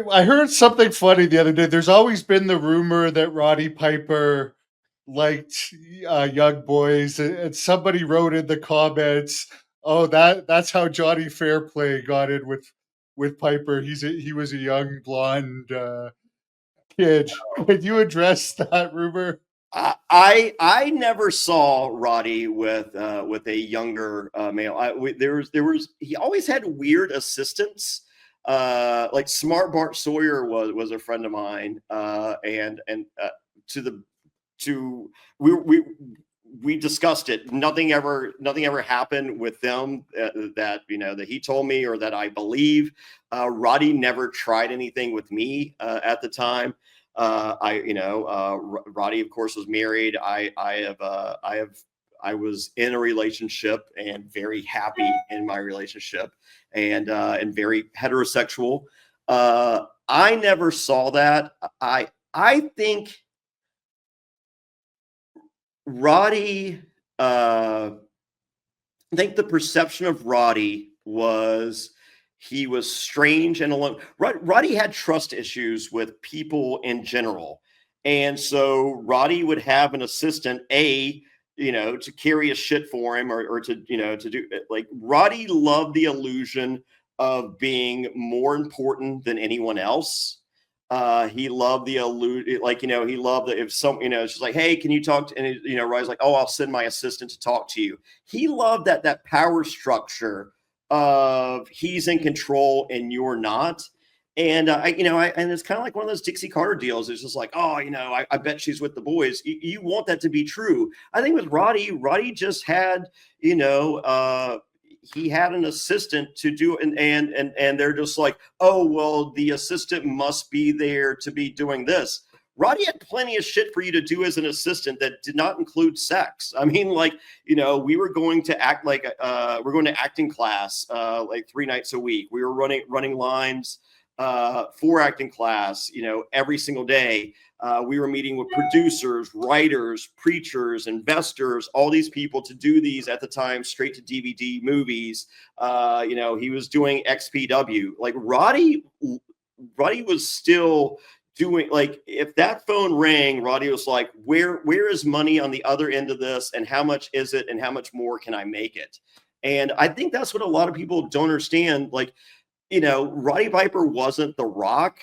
I heard something funny the other day. There's always been the rumor that Roddy Piper liked young boys, and somebody wrote in the comments, "Oh, that's how Johnny Fairplay got in with Piper. He was a young blonde kid." Could you address that rumor? I never saw Roddy with a younger male. There was he always had weird assistants. Like Smart Bart Sawyer was a friend of mine, and to the to we discussed it. Nothing ever happened with them that that he told me or that I believe. Roddy never tried anything with me at the time. Roddy, of course, was married. I was in a relationship and very happy in my relationship, and very heterosexual. I never saw that. I think Roddy. I think the perception of Roddy was he was strange and alone. Roddy had trust issues with people in general. And so Roddy would have an assistant, to carry a shit for him or to do like Roddy loved the illusion of being more important than anyone else. He loved the allude, like, he loved that if it's just like, hey, can you talk to, and Roddy's like, oh, I'll send my assistant to talk to you. He loved that power structure of he's in control and you're not. And and it's kind of like one of those Dixie Carter deals. It's just like, oh, I bet she's with the boys. You want that to be true. I think with Roddy just had, he had an assistant to do, and they're just like, oh, well, the assistant must be there to be doing this. Roddy had plenty of shit for you to do as an assistant that did not include sex. I mean, like, we were going to act like we're going to acting class like 3 nights a week. We were running lines for acting class, every single day. We were meeting with producers, writers, preachers, investors, all these people to do these at the time straight to DVD movies. He was doing XPW. Like Roddy was still doing, like, if that phone rang, Roddy was like, where is money on the other end of this, and how much is it, and how much more can I make it? And I think that's what a lot of people don't understand. Like, Roddy Piper wasn't The Rock,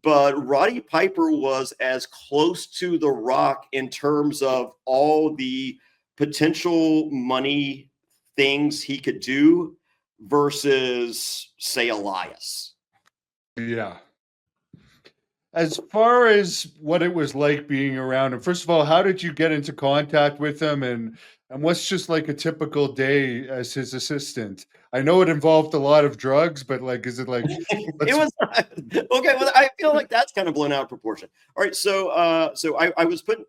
but Roddy Piper was as close to The Rock in terms of all the potential money things he could do versus, say, Elias. Yeah. As far as what it was like being around him, first of all, how did you get into contact with him, and what's just like a typical day as his assistant? I know it involved a lot of drugs, but like, is it like, It was okay. Well, I feel like that's kind of blown out of proportion. All right, so I was putting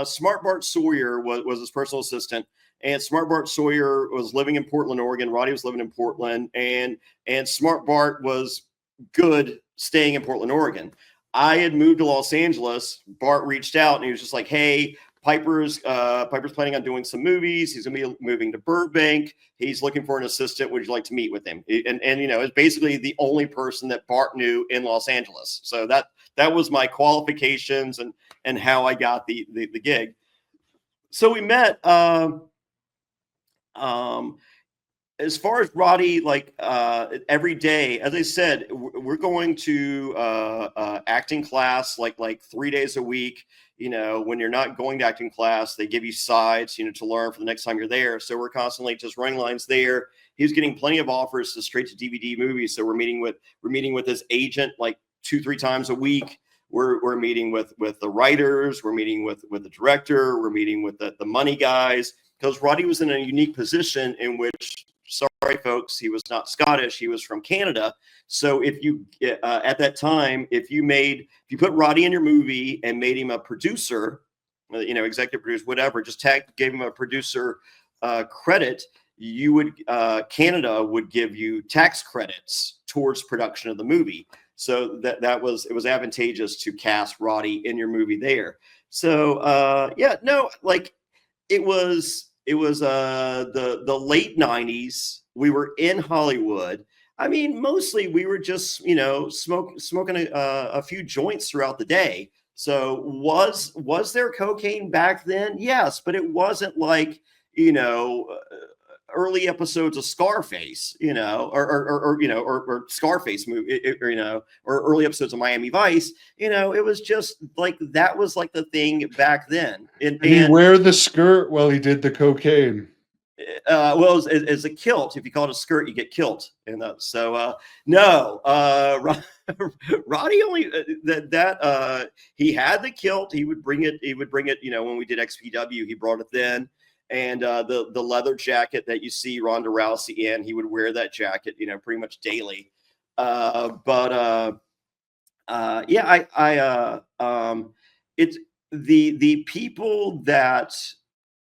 Smart Bart Sawyer was his personal assistant, and Smart Bart Sawyer was living in Portland, Oregon. Roddy was living in Portland, and Smart Bart was good staying in Portland, Oregon. I had moved to Los Angeles. Bart reached out and he was just like, hey, Piper's planning on doing some movies. He's going to be moving to Burbank. He's looking for an assistant. Would you like to meet with him? And it's basically the only person that Bart knew in Los Angeles. So that was my qualifications and how I got the gig. So we met. As far as Roddy, like every day, as I said, we're going to acting class like 3 days a week. When you're not going to acting class, they give you sides, to learn for the next time you're there. So we're constantly just running lines there. He's getting plenty of offers to straight to DVD movies. So we're meeting with his agent like 2-3 times a week. We're meeting with the writers. We're meeting with the director. We're meeting with the money guys, because Roddy was in a unique position in which, sorry, folks, he was not Scottish. He was from Canada. So if you, at that time, if you put Roddy in your movie and made him a producer, executive producer, whatever, just gave him a producer credit, Canada would give you tax credits towards production of the movie. So it was advantageous to cast Roddy in your movie there. So it was the late 90s. We were in Hollywood. I mean, mostly we were just, smoking a few joints throughout the day. So was there cocaine back then? Yes, but it wasn't like, you know, early episodes of Scarface, or Scarface movie, or early episodes of Miami Vice. It was just like that was like the thing back then. And Did he wear the skirt while he did the cocaine? well, as a kilt, if you call it a skirt, you get kilt. And no, Roddy only he had the kilt. He would bring it. He would bring it. When we did XPW, he brought it then. And the leather jacket that you see Ronda Rousey in, he would wear that jacket, pretty much daily. Yeah, it's the people that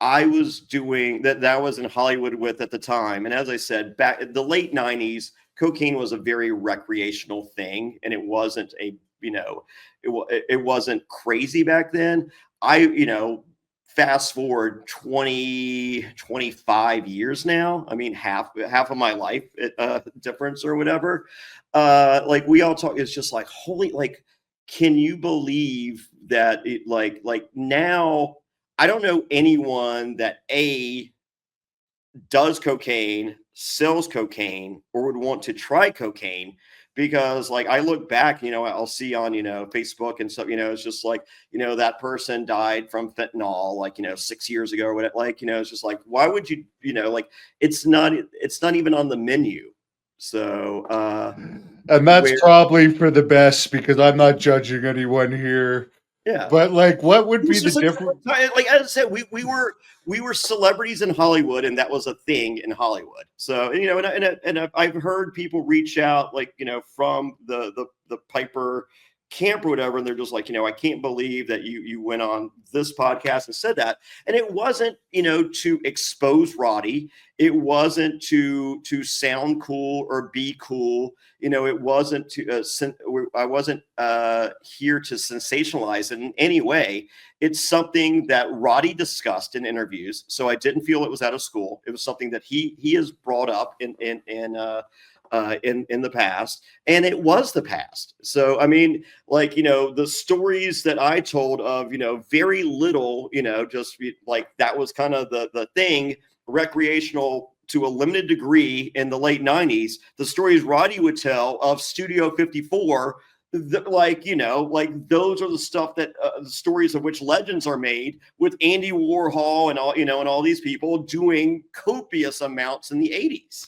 I was doing that was in Hollywood with at the time. And as I said, back in the late 90s, cocaine was a very recreational thing, and it wasn't it wasn't crazy back then. Fast forward 20, 25 years now. I mean, half of my life difference or whatever. Like we all talk, it's just like, holy, like, can you believe that it like now I don't know anyone that does cocaine, sells cocaine, or would want to try cocaine, because like I look back, I'll see on, Facebook and stuff, it's just like, that person died from fentanyl, like, 6 years ago or whatever. Like, it's just like, why would you, like, it's not even on the menu. So, And that's where, probably for the best because I'm not judging anyone here. yeah. But like, what would It be was the just a difference? different time. Like as I said, we were celebrities in Hollywood, and that was a thing in Hollywood. So and I've heard people reach out, like, from the Piper camp or whatever, and they're just like, I can't believe that you went on this podcast and said that. And it wasn't, to expose Roddy. It wasn't to sound cool or be cool. It wasn't to I wasn't here to sensationalize it in any way. It's something that Roddy discussed in interviews, so I didn't feel it was out of school. It was something that he has brought up in the past, and it was the past. So I mean, like, the stories that I told of, very little, just like that was kind of the thing, recreational to a limited degree in the late 90s. The stories Roddy would tell of Studio 54, like, like those are the stuff that the stories of which legends are made, with Andy Warhol and all, and all these people doing copious amounts in the 80s.